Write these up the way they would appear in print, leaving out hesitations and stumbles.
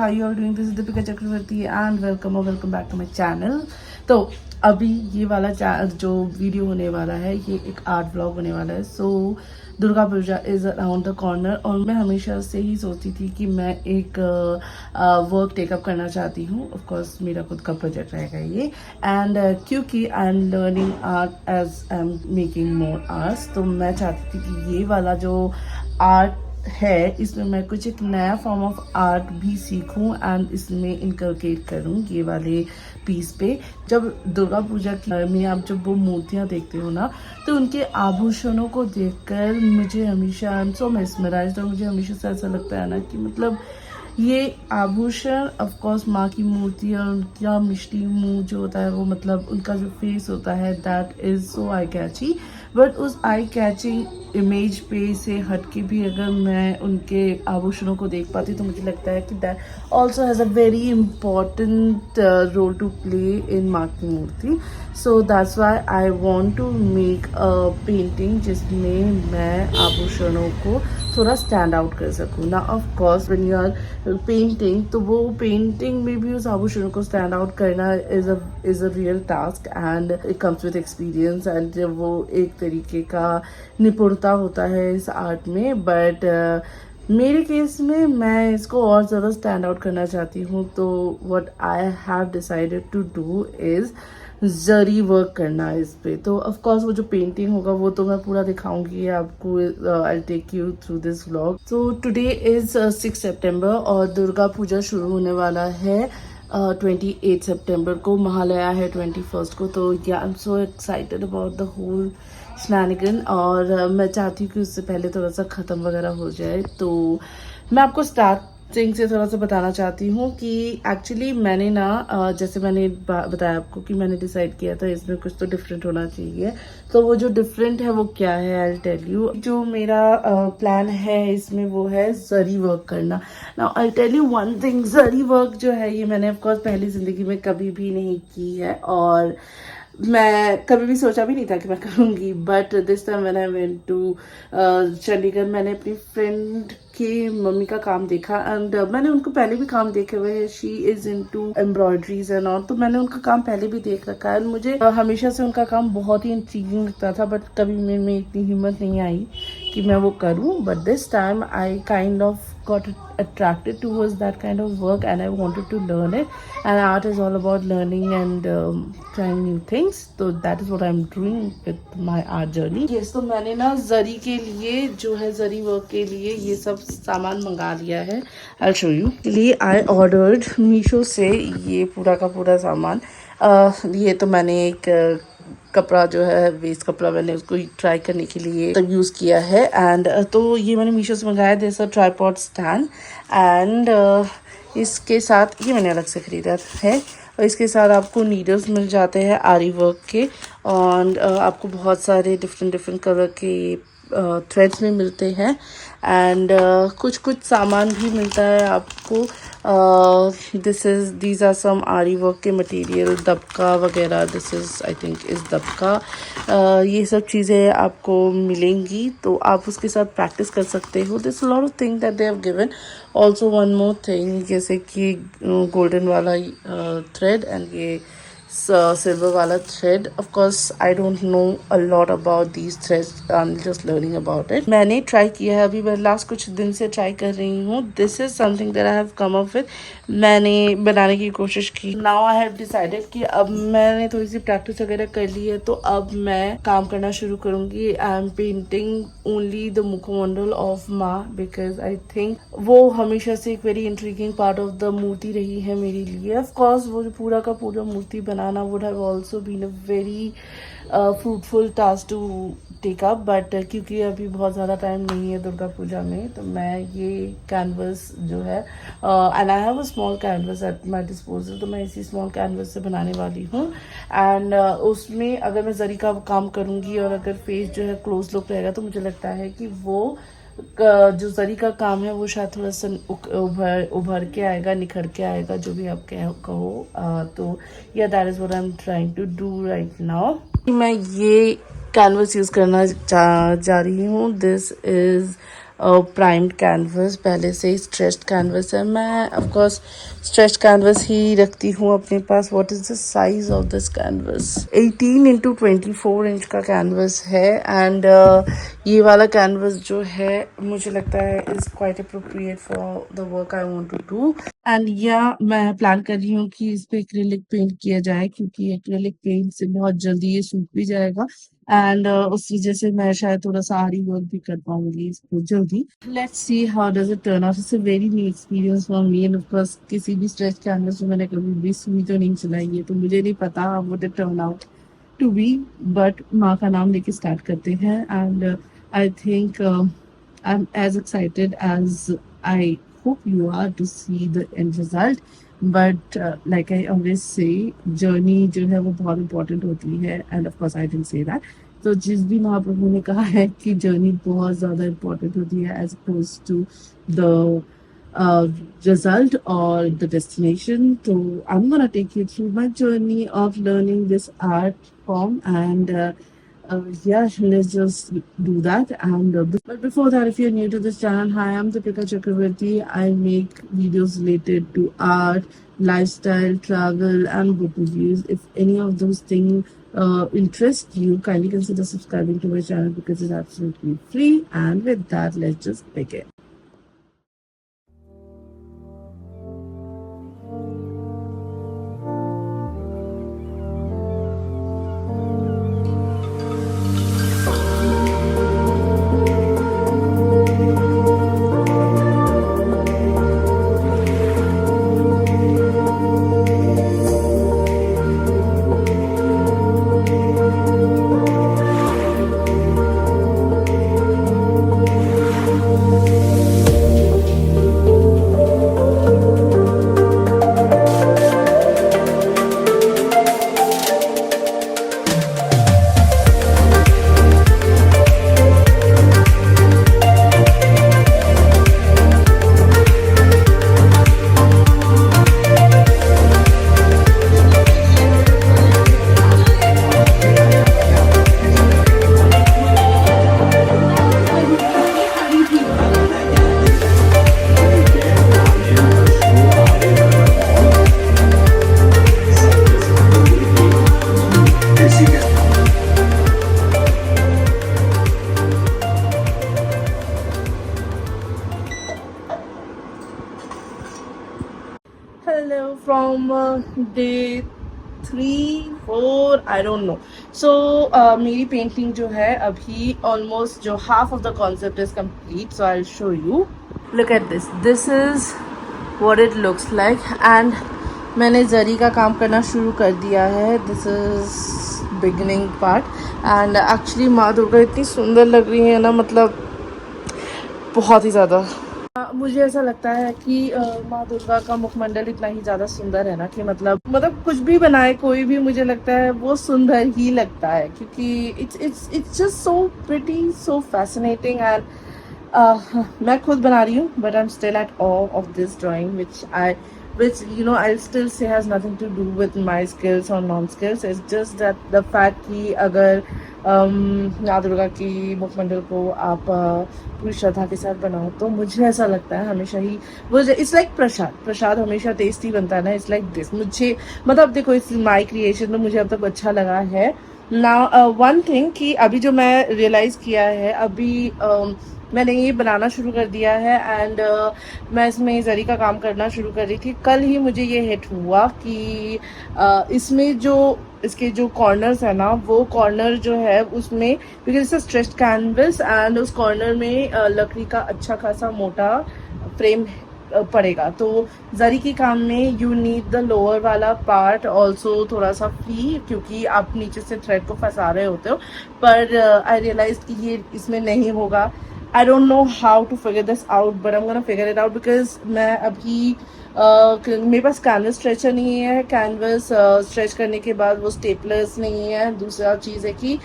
how you are doing? This is Deepika Chakravarti and welcome back to my channel. तो अभी ये वाला जो वीडियो होने वाला है ये एक आर्ट व्लॉग होने वाला है. सो Durga Puja is around the corner और मैं हमेशा से ही सोचती थी कि मैं एक वर्क टेकअप करना चाहती हूँ. ऑफ कोर्स मेरा खुद का प्रोजेक्ट रहेगा ये. एंड क्योंकि I am learning art as I am making more arts, तो मैं चाहती थी कि ये वाला जो आर्ट है इसमें मैं कुछ एक नया फॉर्म ऑफ आर्ट भी सीखूं एंड इसमें इनकलकेट करूं ये वाले पीस पे. जब दुर्गा पूजा में आप जब वो मूर्तियां देखते हो ना, तो उनके आभूषणों को देखकर मुझे हमेशा आई एम सो मेस्मराइज्ड और मुझे हमेशा से ऐसा लगता है ना कि मतलब ये आभूषण ऑफ कोर्स माँ की मूर्ति और उनका मिष्टी मुंह जो होता है वो मतलब उनका जो फेस होता है that is so eye catchy. But उस आई कैचिंग इमेज पे से हट के भी अगर मैं उनके आभूषणों को देख पाती तो मुझे लगता है कि that also has a very important role to play in माँ की मूर्ति. So that's why I want to make a painting जिसमें मैं आभूषणों को थोड़ा स्टैंड आउट कर सकूँ ना. Of course when you are painting तो वो पेंटिंग में भी उस आभूषणों को स्टैंड आउट करना is a real task and it comes with experience एंड जब वो एक तरीके का निपुणता होता है इस आर्ट में. बट मेरे केस में मैं इसको और ज़्यादा स्टैंड आउट करना चाहती हूँ. तो what I have decided to do is zari work करना इस पे. तो ऑफ कोर्स वो जो पेंटिंग होगा वो तो मैं पूरा दिखाऊंगी आपको. I take you through this vlog. So today is 6 सितंबर और दुर्गा पूजा शुरू होने वाला है 28 सितंबर को. महालया है 21 को. तो yeah I am so excited about the whole shenanigan और मैं चाहती हूँ कि उससे पहले थोड़ा सा ख़त्म वगैरह हो जाए. तो मैं आपको स्टार्टिंग से थोड़ा सा बताना चाहती हूँ कि एक्चुअली मैंने ना जैसे मैंने बताया आपको कि मैंने डिसाइड किया था इसमें कुछ तो डिफरेंट होना चाहिए. तो वो जो डिफरेंट है वो क्या है आई विल टेल यू. जो मेरा प्लान है इसमें वो है जरी वर्क करना. Now I tell you one thing, zari work जो है ये मैंने ऑफकोर्स पहली ज़िंदगी में कभी भी नहीं की है और मैं कभी भी सोचा भी नहीं था कि मैं करूँगी. But this time when I went to Chandigarh मैंने अपनी फ्रेंड की मम्मी का काम देखा एंड मैंने उनको पहले भी काम देखे हुए हैं. She is into embroideries and all. तो मैंने उनका काम पहले भी देख रखा है. मुझे हमेशा से उनका काम बहुत ही इंट्रीगिंग लगता था बट कभी मेरे में इतनी हिम्मत नहीं आई कि मैं वो करूँ. But this time I kind of got attracted towards that kind of work and I wanted to learn it. And art is all about learning and trying new things. So that is what I'm doing with my art journey. Yes, तो मैंने ना जरी के लिए जो है zari work के लिए ये सब सामान मंगा लिया है. I'll show you. लिए I ordered मीशो से ये पूरा का पूरा सामान. ये तो मैंने एक कपड़ा जो है वेस्ट कपड़ा मैंने उसको ट्राई करने के लिए तब यूज़ किया है. एंड तो ये मैंने मीशो से मंगाया. This a tripod stand and इसके साथ ये मैंने अलग से ख़रीदा है. और इसके साथ आपको नीडल्स मिल जाते हैं आरी वर्क के और आपको बहुत सारे डिफरेंट कलर के थ्रेड्स में मिलते हैं एंड कुछ सामान भी मिलता है आपको. दीज आर सम आरी वर्क के मटेरियल, दबका वगैरह. This is I think is दबका. ये सब चीज़ें आपको मिलेंगी तो आप उसके साथ प्रैक्टिस कर सकते हो. This lot of thing that they have given. Also one more thing जैसे कि गोल्डन वाला थ्रेड एंड ये silver वाला thread. Of course I don't know a lot about these threads. I'm just learning about it. मैंने try किया है अभी मैं लास्ट कुछ दिन से ट्राई कर रही हूँ. This is something that I have come up with. मैंने बनाने की कोशिश की. Now I have decided कि अब मैंने थोड़ी सी प्रैक्टिस वगैरह कर ली है तो अब मैं काम करना शुरू करूँगी. I am painting only the मुखमंडल of माँ because I think वो हमेशा से एक very intriguing part of the मूर्ति रही है मेरे लिए. Of course वो जो पूरा का पूरा मूर्ति बनाना would have also been a very fruitful task to take up. But क्योंकि अभी बहुत ज़्यादा टाइम नहीं है दुर्गा पूजा में तो मैं ये कैनवस जो है and I have a small canvas at my disposal. तो मैं इसी स्मॉल कैनवस से बनाने वाली हूँ एंड उसमें अगर मैं जरी का काम करूँगी और अगर फेस जो है क्लोज लुक रहेगा तो मुझे लगता है कि वो जो जरी का काम है वो शायद थोड़ा सा उभर के आएगा, निखर के आएगा, जो भी आप कहो. तो yeah that is what I am trying to do right now. मैं ये कैनवस यूज़ करना जा रही हूँ. दिस इज़ प्राइम्ड कैनवस, पहले से ही स्ट्रेच्ड कैनवस है। मैं ऑफ कोर्स स्ट्रेच्ड कैनवस ही रखती हूँ अपने पास। What is the size of this canvas? 18x24 inch का कैनवस है। एंड ये वाला कैनवस जो है मुझे लगता है is quite appropriate for the work I want to do. And yeah मैं प्लान कर रही हूँ कि इस पे एक्रिलिक पेंट किया जाए, क्योंकि एक्रिलिक पेंट से बहुत जल्दी ये सूख भी जाएगा। एंड उस वजह से मैं शायद थोड़ा सा आरी वर्क भी कर पाऊंगी इसको जल्दी। Let's see how does it turn out. It's a very new experience for me. End of course किसी भी स्ट्रेच कैनवस में मैंने कभी भी सुई तो नहीं चलाई है, तो मुझे नहीं पता how would it turn out to be. But माँ का नाम लेके स्टार्ट करते हैं। And I think I'm as excited as I hope you are to see the end result. But like I always say, journey जो है वो बहुत important होती है, and of course I didn't say that. तो जिस भी महाप्रभु ने कहा है कि जर्नी बहुत ज़्यादा important होती है as opposed to the uh, result or the destination. So I'm gonna take you through my journey of learning this art form. And yeah, let's just do that. And but before that, if you're new to this channel, hi, I'm Deepika Chakravarti. I make videos related to art, lifestyle, travel, and book reviews. If any of those things interest you, kindly consider subscribing to my channel because it's absolutely free. And with that, let's just begin. Hello from day 3 4 I don't know. So मेरी painting जो है अभी almost जो half of the concept is complete. So I will show you. Look at this. This is what it looks like. And मैंने जरी का काम करना शुरू कर दिया है. This is beginning part. And actually माँ दुर्गा इतनी सुंदर लग रही है ना, मतलब बहुत ही ज़्यादा. मुझे ऐसा लगता है कि माँ दुर्गा का मुखमंडल इतना ही ज़्यादा सुंदर है ना कि मतलब कुछ भी बनाए कोई भी, मुझे लगता है वो सुंदर ही लगता है, क्योंकि it's just so pretty, so fascinating. And मैं खुद बना रही हूँ, but I am still at all of this drawing which I'll still say has nothing to do with my skills or non-skills. It's just that the fact कि अगर माँ दुर्गा की मुखमंडल को आप पूरी श्रद्धा के साथ बनाओ, तो मुझे ऐसा लगता है हमेशा ही वो इट्स लाइक प्रसाद हमेशा टेस्टी बनता है ना. It's like this. मुझे मतलब देखो, इट्स माई क्रिएशन, तो मुझे अब तक अच्छा लगा है. नाउ वन थिंग कि अभी जो मैं रियलाइज़ किया है, अभी मैंने ये बनाना शुरू कर दिया है. एंड मैं इसमें जरी का काम करना शुरू कर रही थी. कल ही मुझे ये हिट हुआ कि इसमें जो इसके जो कॉर्नर्स है ना, वो कॉर्नर जो है उसमें, because it's a stretched canvas, and उस कॉर्नर में लकड़ी का अच्छा खासा मोटा फ्रेम पड़ेगा. तो जरी के काम में यू नीड द लोअर वाला पार्ट ऑल्सो थोड़ा सा फ्री, क्योंकि आप नीचे से थ्रेड को फंसा रहे होते हो. पर आई रियलाइज कि ये इसमें नहीं होगा. I don't know how to figure this out, but I'm gonna figure it out because मैं अभी मेरे पास कैनवस स्ट्रेचर नहीं है. कैनवस स्ट्रेच करने के बाद वो स्टेपलर्स नहीं है. दूसरा चीज़ है कि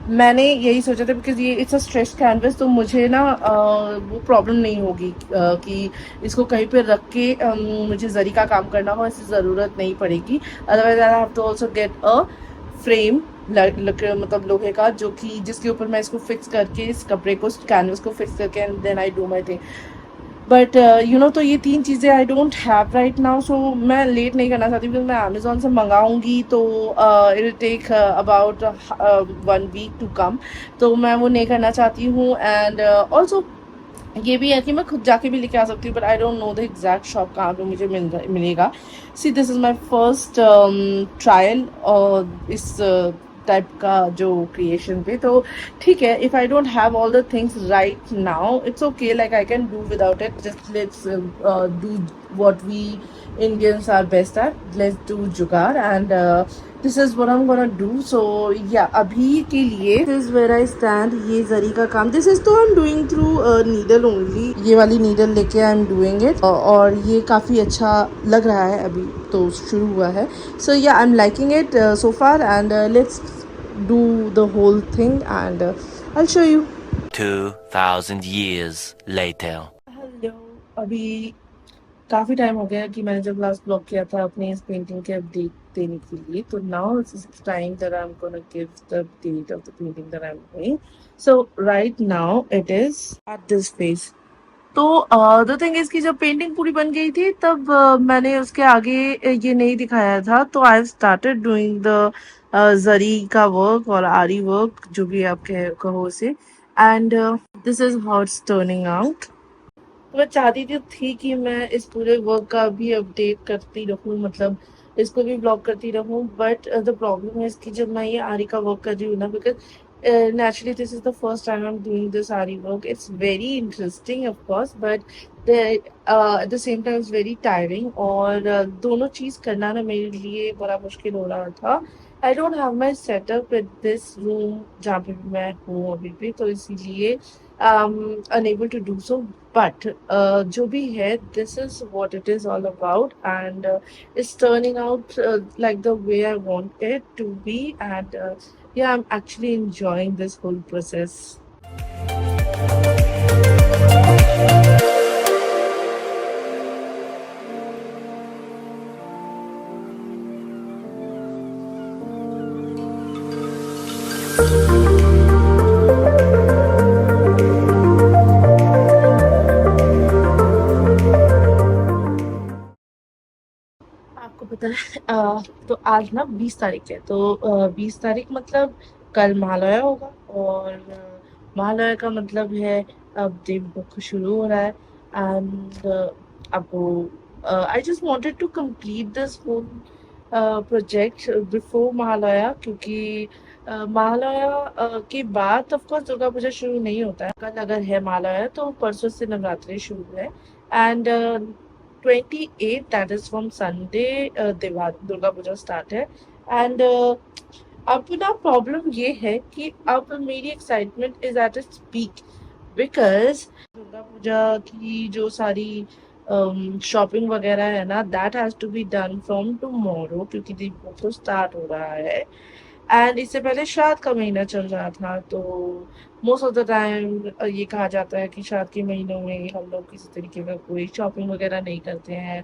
मैंने यही सोचा था, बिकॉज ये इट्स अ स्ट्रेच कैनवस, तो मुझे ना वो प्रॉब्लम नहीं होगी कि इसको कहीं पे रख के मुझे जरी का काम करना हो, ऐसी ज़रूरत नहीं पड़ेगी. Otherwise I have to also get a frame मतलब लोहे का, जो कि जिसके ऊपर मैं इसको फिक्स करके इस कपड़े को कैनवस को फिक्स करके and then I do my thing. But तो ये 3 चीज़ें I don't have right now, so मैं लेट नहीं करना चाहती बिकॉज़ मैं अमेज़न से मँगाऊँगी तो it will take about 1 week to come. तो मैं वो नहीं करना चाहती हूँ एंड ऑल्सो ये भी है कि मैं खुद जाके भी लेके आ सकती हूँ, but I don't know the exact shop कहाँ पे मुझे मिलेगा। See this is my first trial और इस टाइप का जो क्रिएशन पे, तो ठीक है। If I don't have all the things right now it's okay, like I can do without it, just let's do what we Indians are best at. Let's do jugaad and this is what I'm gonna do. So yeah, अभी के लिए this is where I stand. ये जरी का काम, this is तो I'm doing through needle only. ये वाली needle लेके I'm doing it और ये काफ़ी अच्छा लग रहा है, अभी तो शुरू हुआ है। So yeah, I'm liking it so far and let's do the whole thing and I'll show you. 2,000 years later. Hello, अभी काफ़ी टाइम हो गया कि मैंने जब लास्ट ब्लॉग किया था अपनी इस पेंटिंग के अपडेट देने के लिए, तो now it's time that I am gonna give the update of the painting that I am doing. So right now it is at this phase. तो द थिंग इज कि जब पेंटिंग पूरी बन गई थी तब मैंने उसके आगे ये नहीं दिखाया था, तो आई स्टार्टेड डूइंग द जरी का वर्क और आरी वर्क, जो भी आप कहो उसे, and this is how it's turning out. तो मैं चाहती थी कि मैं इस पूरे वर्क का भी अपडेट करती रहूँ, मतलब इसको भी ब्लॉग करती रहूँ, बट द प्रॉब्लम है कि जब मैं ये आरी का वर्क कर रही हूँ ना, because naturally this is the first time I'm doing this ari work. It's very interesting of course, but at the same time it's very tiring और दोनों चीज़ करना ना मेरे लिए बड़ा मुश्किल हो रहा था। I don't have my setup with this room जहाँ पे भी मैं हूँ अभी भी, तो इसीलिए unable to do so, but जो भी है, this is what it is all about and it's turning out like the way I want it to be and yeah, I'm actually enjoying this whole process. आपको पता है तो आज ना 20 तारीख है, तो 20 तारीख मतलब कल महालया होगा और महालया का मतलब है अब देवउठक शुरू हो रहा है एंड आपको I just wanted to complete this whole project before Mahalaya, क्योंकि महालया के बाद ऑफ कोर्स दुर्गा पूजा शुरू नहीं होता है। कल अगर है महालया तो परसों से नवरात्रि शुरू है and 28 that is from Sunday Durga Puja start है एंड अब ना प्रॉब्लम ये है कि अब मेरी excitement is at its peak, because Durga Puja की जो सारी शॉपिंग वगैरह है ना, that has to be done from tomorrow, क्योंकि दीपोत्सव तो स्टार्ट हो रहा है एंड इससे पहले श्राद्ध का महीना चल रहा था। तो मोस्ट ऑफ द टाइम ये कहा जाता है कि श्राद्ध के महीनों में हम लोग किसी तरीके का कोई शॉपिंग वगैरह नहीं करते हैं,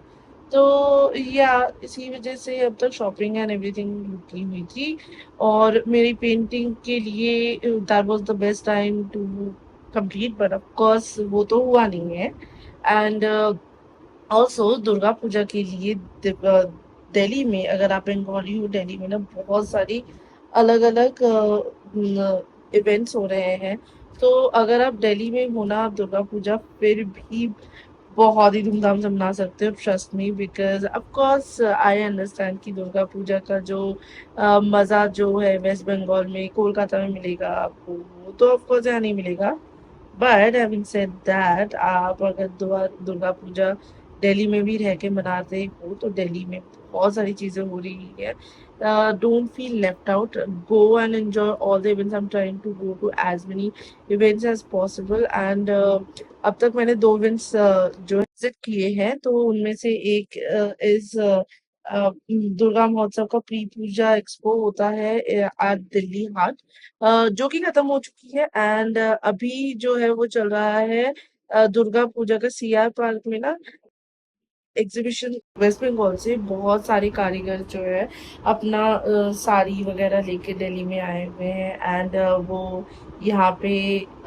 तो या इसी वजह से अब तक शॉपिंग एंड एवरीथिंग रुकी हुई थी और मेरी पेंटिंग के लिए that was the best time to complete, but of course वो तो हुआ नहीं है एंड ऑल्सो दुर्गा पूजा के लिए दिल्ली में, अगर आप बंगाली हो, दिल्ली में ना बहुत सारी अलग अलग इवेंट्स हो रहे हैं। तो अगर आप दिल्ली में हो ना, आप दुर्गा पूजा फिर भी बहुत ही धूमधाम से मना सकते हो, trust me, because of course I understand कि दुर्गा पूजा का जो मज़ा जो है वेस्ट बंगाल में, कोलकाता में मिलेगा आपको, वो तो ऑफ कोर्स यहाँ नहीं मिलेगा। बट हैविंग सेड दैट, आप अगर दुर्गा पूजा दिल्ली में भी रह के मनाते हो तो दिल्ली में बहुत सारी चीज़ें हो रही है। Don't feel left out, go and enjoy all the events. I am trying to go to as many events as possible and अब तक मैंने 2 इवेंट्स जो विजिट किए हैं, तो उनमें से एक इज दुर्गा महोत्सव का प्री पूजा एक्सपो होता है आज दिल्ली हाट, जो कि खत्म हो चुकी है एंड अभी जो है वो चल रहा है दुर्गा पूजा का सीआर पार्क में ना एग्जीबिशन वेस्ट बंगाल से बहुत सारे कारीगर जो है अपना साड़ी वगैरह लेके दिल्ली में आए हुए हैं एंड वो यहाँ पे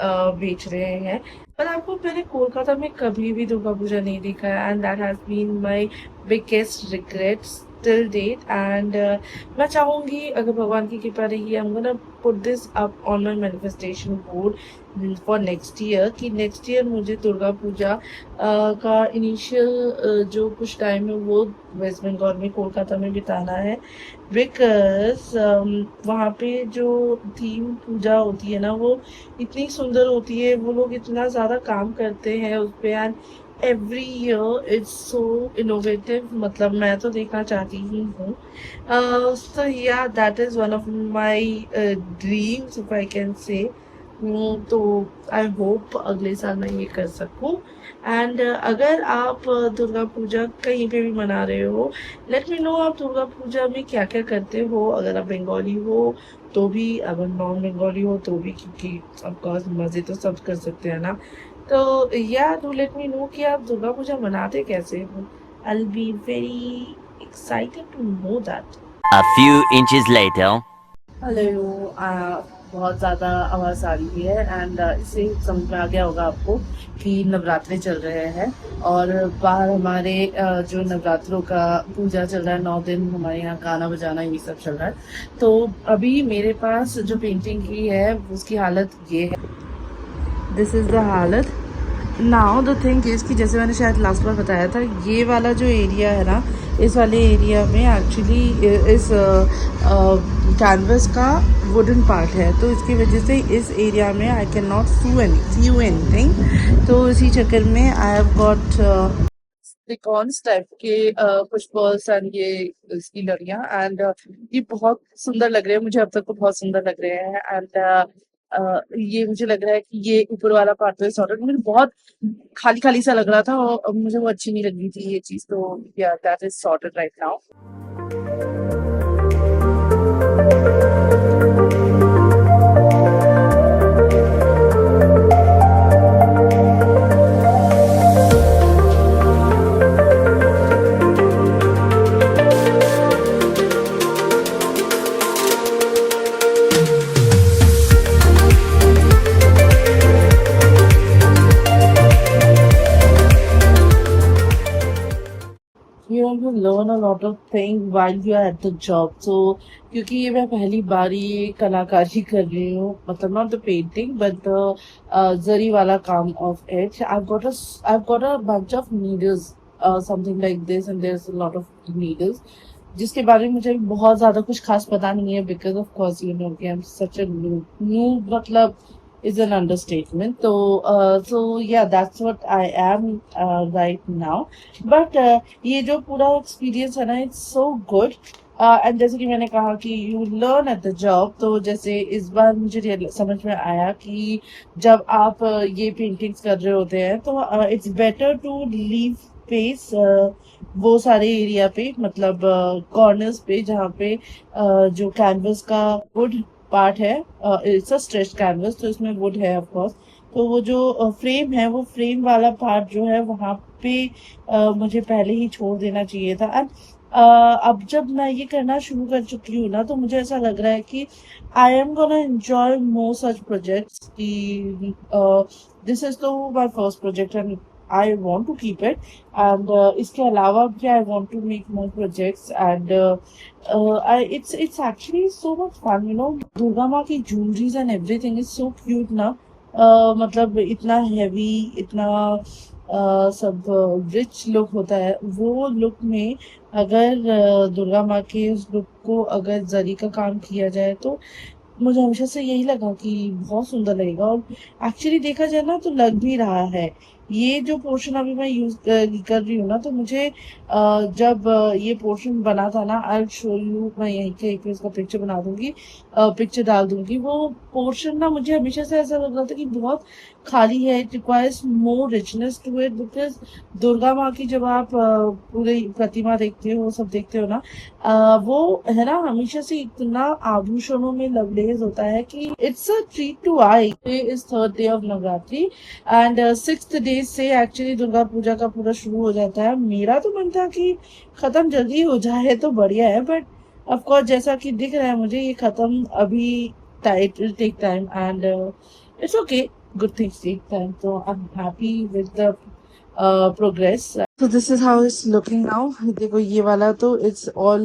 बेच रहे हैं। पर आपको मैंने कोलकाता में कभी भी दुर्गा पूजा नहीं देखा है and that has been my biggest regrets till date and मैं चाहूंगी अगर भगवान की कृपा रही, I am gonna put this up on my manifestation board for next year कि नेक्स्ट ईयर मुझे दुर्गा पूजा का इनिशियल जो कुछ टाइम है वो वेस्ट बंगाल में कोलकाता में बिताना है। बिकॉज वहाँ पे जो थीम पूजा होती है ना वो इतनी सुंदर होती है, वो लोग इतना ज़्यादा काम करते हैं उस पे and every year it's so innovative, मतलब मैं तो देखना चाहती ही हूँ। सो या that is one of my dreams if I can say. तो आई होप अगले साल मैं ये कर सकूं एंड अगर आप दुर्गा पूजा कहीं पे भी मना रहे हो, लेट मी नो आप दुर्गा पूजा में क्या क्या करते हो। अगर आप बंगाली हो तो भी, अगर नॉन बंगाली हो तो भी, क्योंकि ऑफकोर्स मज़े तो सब कर सकते हैं ना। तो या डू लेट मी नो कि आप दुर्गा पूजा मनाते कैसे हो। I will be very excited to know that. A few inches later. Hello. बहुत ज़्यादा आवाज़ आ रही है एंड इससे समझ में आ गया होगा आपको कि नवरात्रे चल रहे हैं और बाहर हमारे जो नवरात्रों का पूजा चल रहा है, 9 दिन हमारे यहाँ गाना बजाना ये सब चल रहा है। तो अभी मेरे पास जो पेंटिंग की है उसकी हालत ये है, दिस इज़ द हालत। नाउ द थिंग इज़ कि जैसे मैंने शायद लास्ट बार बताया था, ये वाला जो एरिया है ना, इस वाले एरिया में एक्चुअली इस कैनवस का वुडन पार्ट है, तो इसकी वजह से इस एरिया में I can not see you anything. तो इसी चक्कर में I have got silicones type के कुछ पर्ल्स एंड ये इसकी लड़ियाँ एंड ये बहुत सुंदर लग रहे हैं, मुझे अब तक तो बहुत सुंदर लग रहे हैं एंड ये मुझे लग रहा है कि ये ऊपर वाला पार्ट तो सॉर्टेड, मुझे बहुत खाली खाली सा लग रहा था और मुझे वो अच्छी नहीं लग रही थी ये चीज। तो yeah that is sorted right now. You have to learn a lot of things while you are at the job. So क्योंकि ये मैं पहली बार ये कलाकारी कर रही हूँ, मतलब not the painting but the जरी वाला काम of it. I've got a bunch of needles, something like this, and there's a lot of needles जिसके बारे में मुझे बहुत ज्यादा कुछ खास पता नहीं है because of course you know कि I am such a new मतलब is an understatement. So yeah, that's what I am right now. But ये जो पूरा एक्सपीरियंस है ना, it's so good. एंड जैसे कि मैंने कहा कि you learn at the job, तो जैसे इस बार मुझे समझ में आया कि जब आप ये पेंटिंग्स कर रहे होते हैं तो it's better to leave space वो सारे एरिया पे, मतलब कॉर्नर्स पे जहाँ पे जो कैनवस का वुड पार्ट है, इट्स अ स्ट्रेच कैनवस तो इसमें वुड है ऑफ कोर्स। तो वो जो फ्रेम है, वो फ्रेम वाला पार्ट जो है वहां पे मुझे पहले ही छोड़ देना चाहिए था। एंड अब जब मैं ये करना शुरू कर चुकी हूँ ना, तो मुझे ऐसा लग रहा है कि I am gonna enjoy more such projects की दिस इज तो my first project and I want to keep it and इसके अलावा भी I want to make more projects and it's actually so much fun, you know. Durga माँ की jewelries and everything is so cute ना। मतलब इतना heavy, इतना सब रिच लुक होता है, वो लुक में अगर दुर्गा माँ के उस लुक को अगर जरी का काम किया जाए तो मुझे हमेशा से यही लगा कि बहुत सुंदर लगेगा। और एक्चुअली देखा जाए ना तो लग भी रहा है। ये जो पोर्शन अभी मैं यूज कर रही हूँ ना, तो मुझे जब ये पोर्शन बना था ना, आई शो यू, मैं यहीं के एक इसका पिक्चर बना दूंगी। पिक्चर डाल दूंगी। वो पोर्शन ना मुझे हमेशा से ऐसा लग रहा था कि बहुत खाली है, it requires more richness to it, because Durga माँ की जब आप पूरी प्रतिमा देखते हो, वो सब देखते हो ना, वो है ना हमेशा से इतना आभूषणों में लबरेज होता है कि it's a treat to eye. Is third day of Navratri and sixth day से एक्चुअली दुर्गा पूजा का पूरा शुरू हो जाता है। मेरा तो मन था कि खत्म जल्दी हो जाए तो बढ़िया है, बट ऑफ कोर्स जैसा कि दिख रहा है मुझे ये खत्म अभी, tight will take time and it's okay, good things take time, तो I am happy with the progress. तो this is how it's looking now. देखो ये वाला तो इट्स ऑल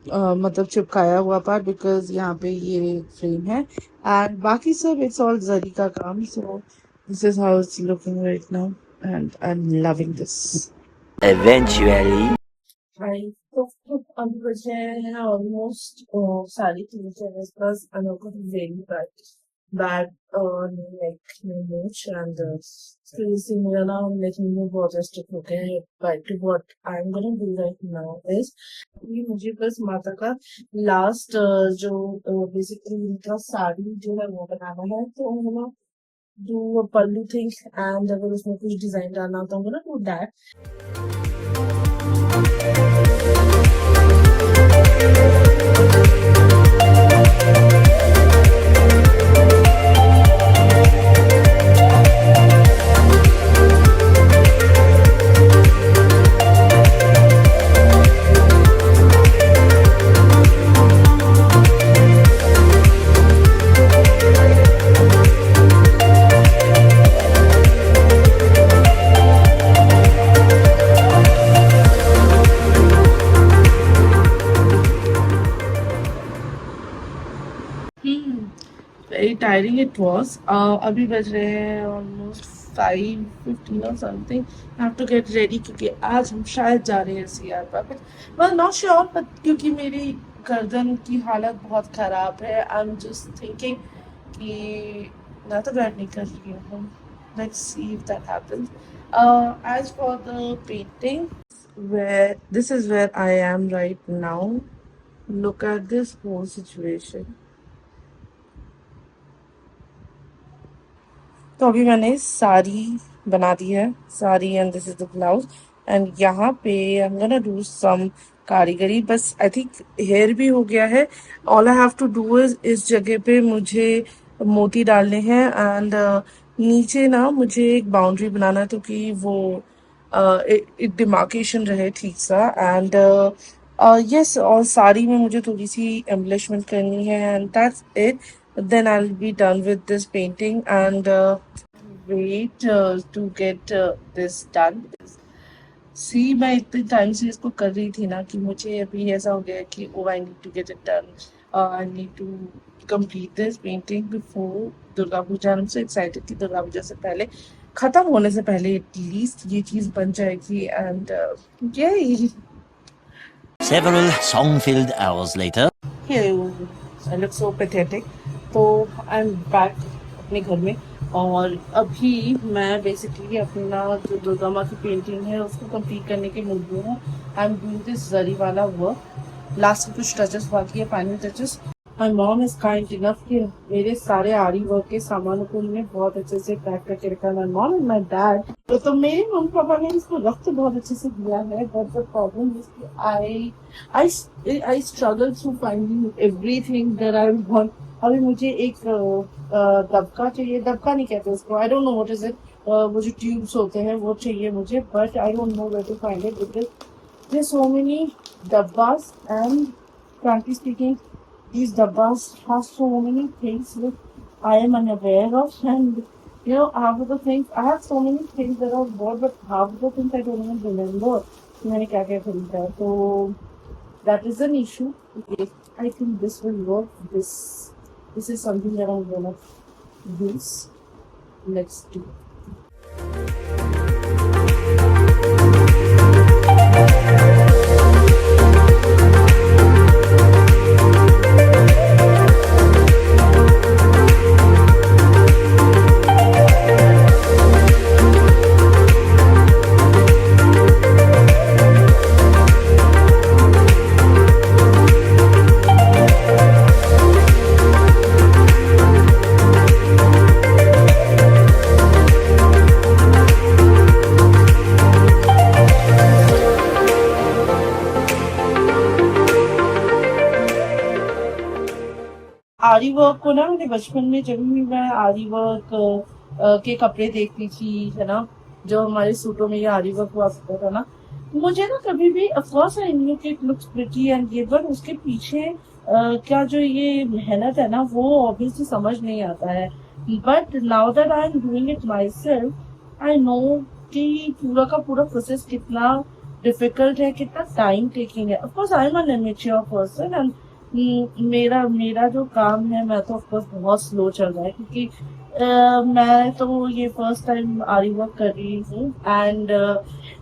मतलब चिपकाया हुआ पार्ट, बिकॉज यहाँ पे ये फ्रेम है एंड बाकी सब इट्स ऑल जरी का काम। So this is how it's looking right now and I am loving this. Eventually. Hi, तो अभी बचे हैं ऑलमोस्ट सारी चीजें प्लस अनोखा very bad like much and seriously मेरा ना लेकिन में बहुत स्ट्रिक्ट हो गया है। But what I am gonna do right now is कि मुझे बस माता का लास्ट जो बेसिकली उनका साड़ी जो है वो बनाना है, तो हम ना डू पल्लू थिंग एंड अगर उसमें कुछ डिजाइन डालना होता है ना do that. Very tiring it was. अभी बज रहे हैं ऑलमोस्ट 5:15 और something. I have to get ready क्योंकि आज हम शायद जा रहे हैं सीआर पर, वेल नॉट श्योर, बट क्योंकि मेरी गर्दन की हालत बहुत खराब है, आई एम जस्ट थिंकिंग कि मैं तो बैठ नहीं कर रही हूँ। Let's see if that happens. As for the painting, where this is where I am right now. Look at this whole situation. तो अभी मैंने साड़ी बना दी है, sari and this is the blouse and यहाँ पे I am gonna do some कारीगरी। बस आई थिंक हेयर भी हो गया है। All I have to do is इस जगह पे मुझे मोती डालने हैं एंड नीचे ना मुझे एक बाउंड्री बनाना है, तो कि वो एक डिमार्केशन रहे ठीक सा। एंड यस, और साड़ी में मुझे थोड़ी सी एम्बलिशमेंट करनी है and that's it. Then I'll be done with this painting and wait to get this done. See, मैं इतने टाइम से इसको कर रही थी ना कि मुझे अभी ऐसा हो गया कि oh I need to get it done. I need to complete this painting before Durga Puja. I'm so excited कि दुर्गा पूजा से पहले, खत्म होने से पहले एटलीस्ट ये चीज बन जाएगी and yay. Several song-filled hours later. I look so pathetic. तो आई एम बैक अपने घर में और अभी मैं बेसिकली अपना जो दुर्गा माँ की पेंटिंग है उसको कंप्लीट करने के मूड में हूँ। आई एम डूइंग दिस जरी वाला वर्क, लास्ट में कुछ टचेस बाकी है, final touches. My mom is kind enough कि मेरे सारे आरी वर्क के सामानों को उन्होंने बहुत अच्छे से पैक करके रखा। My mom and my dad, तो मेरे मम्मी पापा ने इसको रख तो बहुत अच्छे से दिया है, बट द प्रॉब्लम इज कि I struggle to finding everything that I want. अभी मुझे एक दबका चाहिए, दबका नहीं कहते उसको, I don't know what is it, वो जो ट्यूब्स होते हैं वो चाहिए मुझे, but I don't know where to find it because there so many डब्बास and frankly speaking these dabbas have so many things which I am unaware of, and you know half of the things I have so many things that I bought, but half of the things I don't even remember कि मैंने क्या क्या खरीदा है, तो that is an issue. I think this will work. This is something that I'm gonna use. Let's do it. आरी work को ना मैंने बचपन में जब भी मैं आरी वर्क के कपड़े देखती थी, है ना, जो हमारे सूटों में ये आरी वर्क हुआ करता था ना, मुझे ना कभी भी ऑफकोर्स आई न्यू कि इट लुक्स प्रिटी एंड ये, बट उसके पीछे क्या जो ये मेहनत है ना वो ऑब्वियसली समझ नहीं आता है। But now that I am doing it myself I know कि पूरा का पूरा प्रोसेस कितना डिफिकल्ट है, कितना टाइम टेकिंग है। Of course I am an immature person and मेरा मेरा जो काम है मैं तो ऑफकोर्स बहुत स्लो चल रहा है, क्योंकि मैं तो ये फर्स्ट टाइम आरी वर्क कर रही हूँ एंड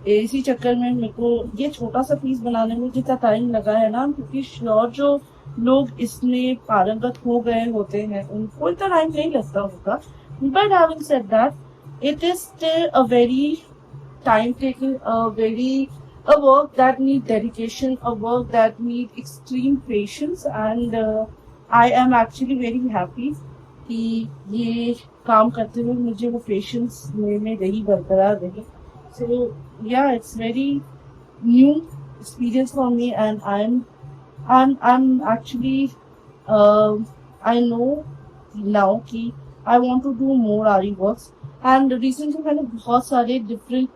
इसी चक्कर में मेरे को ये छोटा सा पीस बनाने में जितना टाइम लगा है ना, क्योंकि श्योर जो लोग इसमें पारंगत हो गए होते हैं उनको इतना टाइम नहीं लगता होगा। But having said that it is still a very time taking, a work that need dedication, a work that need extreme patience, and I am actually very happy कि ये काम करते हुए मुझे वो पेशेंस में रही, बरकरार रही। So yeah, it's very new experience for me and I'm actually I know now कि I want to do more आरी वर्क्स। एंड रिसेंटली मैंने बहुत सारे डिफरेंट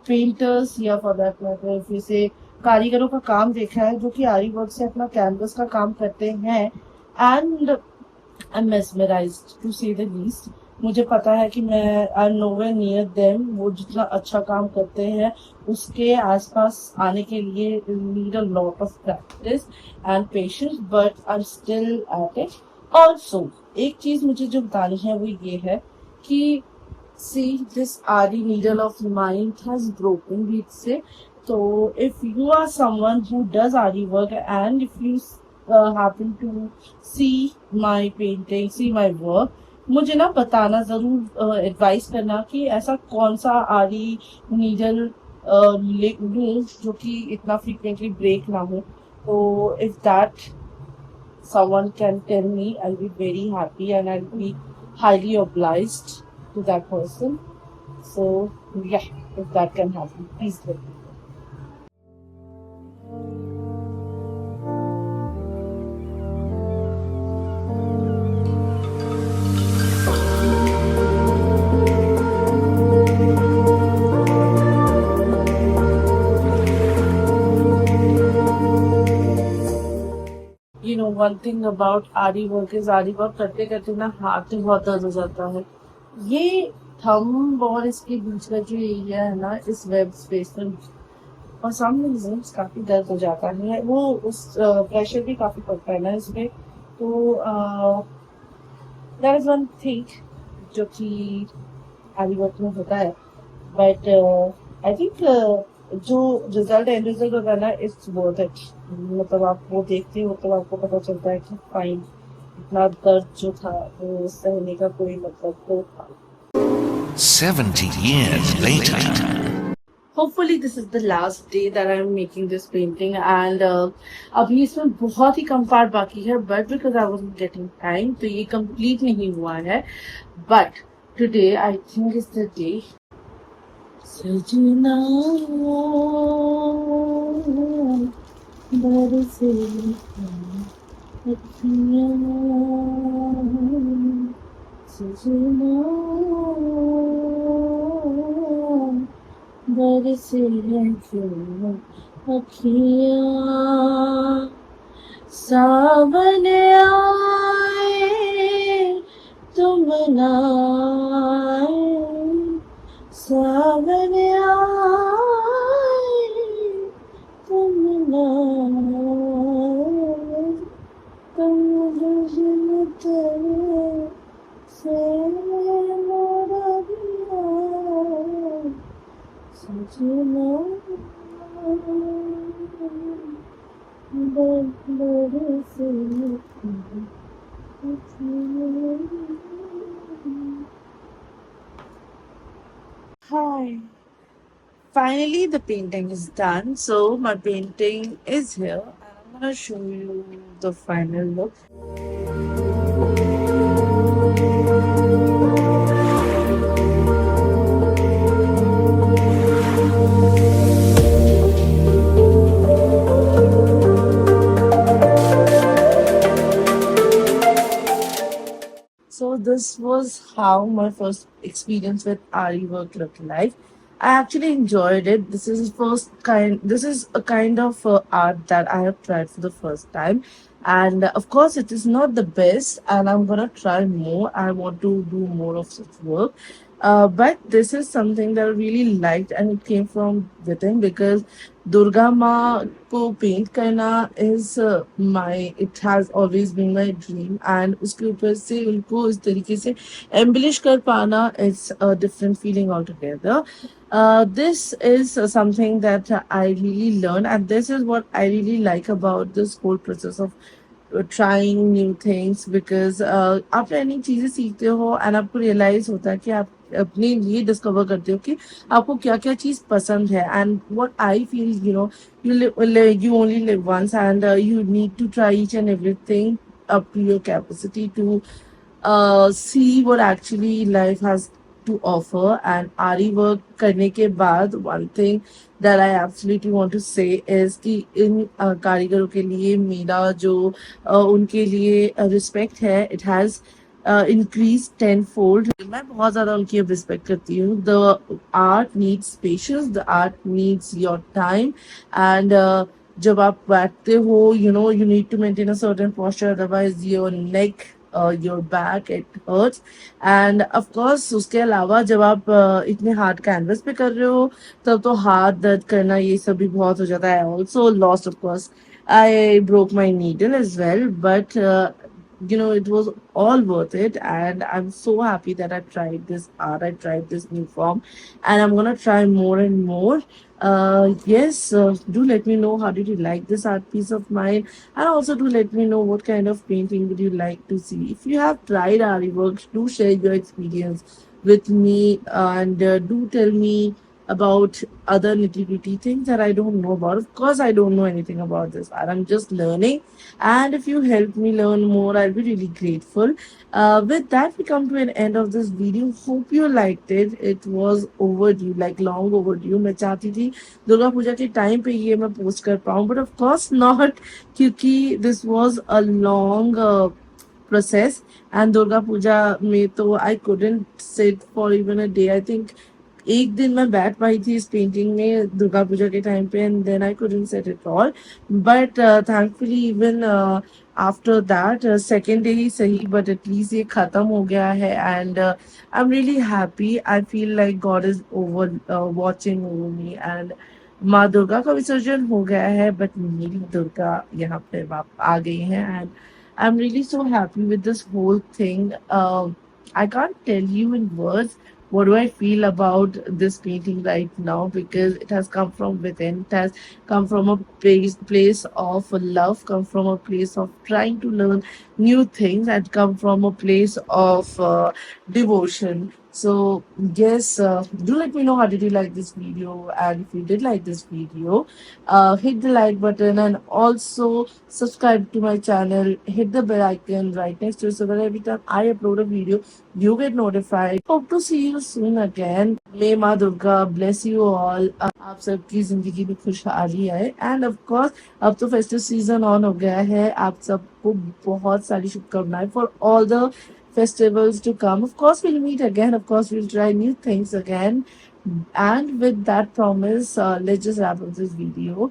पेंटर्स या फॉर दैट मैटर जैसे कारीगरों का काम देखा है जो कि आरी वर्क से अपना कैनवस का काम करते हैं and I am mesmerised to say the least. मुझे पता है कि मैं I am nowhere near them, वो जितना अच्छा काम करते हैं उसके आसपास आने के लिए need a lot of practice and patience, but I am still at it. Also एक चीज मुझे जो बतानी है वो ये है कि सी दिस आरी needle of mind has broken बीच से। तो if you are someone who does आरी work and if you happen to see my painting, see my work, मुझे ना बताना जरूर, एडवाइस करना कि ऐसा कौन सा आरी नीडल लूं जो कि इतना फ्रीक्वेंटली ब्रेक ना हो। तो if that someone can tell me, I'll be very happy and I'll be highly obliged to that person. So yeah, if that can happen, please let me know. You know, one thing about आरी work is आरी work करते करते ना हाथ में बहुत दर्द हो जाता है। ये थंब और इसके बीच का जो एरिया है ना इस वेब स्पेस में और सम रीजंस काफी दर्द हो जाता है, वो उस प्रेशर भी काफी पड़ता है ना इसमें। तो दैट इज वन थिंग जो कि आरी वर्क में होता है, बट आई थिंक जो रिजल्ट एंड रिजल्ट होता है ना इट्स वर्थ इट। मतलब आप वो देखते हो तो आपको पता चलता है कि फाइन इतना दर्द जो था वो सहने का कोई मतलब तो था। 70 years later. Hopefully this is the last day that I'm making this painting and अभी इसमें बहुत ही कम पार्ट बाकी है, but because I wasn't getting time तो ये complete नहीं हुआ है। But today I think is the day। सजना बरसे अखियाँ, सजना बरसे क्यों अखियाँ, सावन आए तुम ना आए, सावन आए तुम ना आए, तुम दुश्मन तेरे से मोरा दिया सजना बरसे Hi. Finally, the painting is done. So my painting is here, and I'm gonna show you the final look. So this was how my first experience with RE work looked like. I actually enjoyed it. This is a kind of art that I have tried for the first time, and of course, it is not the best. And I'm gonna try more. I want to do more of such work. But this is something that I really liked, and it came from within because Durga Ma को paint करना is my it has always been my dream, and उसके ऊपर से उनको इस तरीके से embellish कर पाना it's a different feeling altogether. This is something that I really learned, and this is what I really like about this whole process of trying new things because आप नई नई चीजें सीखते हो एंड आपको रियलाइज होता है कि आप अपने लिए डिस्कवर करते हो कि आपको क्या क्या चीज पसंद है and what I feel you only live once and you need to try each and everything up to your capacity to see what actually life has to offer. And आरी वर्क करने के बाद one thing that I absolutely want to say is कि इन कारीगरों के लिए मेरा जो उनके लिए रिस्पेक्ट है it has increased tenfold. मैं बहुत ज़्यादा उनकी अब रिस्पेक्ट करती हूँ. The art needs patience, the art needs your time and जब आप बैठते हो you need to maintain a certain posture, otherwise your neck your back it hurts. And of course उसके अलावा जब आप इतने हार्ड कैनवस पे कर रहे हो तब तो हाथ दर्द करना ये सब भी बहुत हो जाता है. Also lost of course I broke my needle as well, but it was all worth it, and I'm so happy that I tried this art, I tried this new form, and I'm gonna try more and more. Yes, do let me know how did you like this art piece of mine, and also do let me know what kind of painting would you like to see. If you have tried Ari works, do share your experience with me, and do tell me about other nitty-gritty things that I don't know about. Of course, I don't know anything about this art. I'm just learning, and if you help me learn more, I'll be really grateful. With that, we come to an end of this video. Hope you liked it. It was overdue, like long overdue. मैं चाहती थी दुर्गा पूजा के time पे ये मैं post कर पाऊँ, but of course not, क्योंकि this was a long process and Durga Puja में तो I couldn't sit for even a day. I think एक दिन मैं बैठ पाई थी इस पेंटिंग में दुर्गा पूजा के टाइम पे and then I couldn't set it all. But thankfully even after that second day ही सही बट एटलीस्ट ये खत्म हो गया है and I am really happy. I feel like God is over watching over me and माँ दुर्गा का विसर्जन हो गया है बट मेरी दुर्गा यहाँ पे आ गई है and I am really so happy with this whole thing. I can't tell you in words what do I feel about this painting right now because it has come from within. It has come from a place of love, come from a place of trying to learn new things, and come from a place of devotion. So yes, do let me know how did you like this video, and if you did like this video, hit the like button and also subscribe to my channel. Hit the bell icon right next to it so that every time I upload a video, you get notified. Hope to see you soon again. May Ma Durga bless you all. आप सबकी जिंदगी में खुशहाली आए end of course अब तो festive season on हो गया है. आप सबको बहुत सारी शुभकामनाएं for all the festivals to come. Of course, we'll meet again. Of course, we'll try new things again. And with that promise, let's just wrap up this video.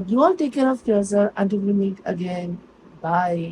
You all take care of yourself until we meet again. Bye.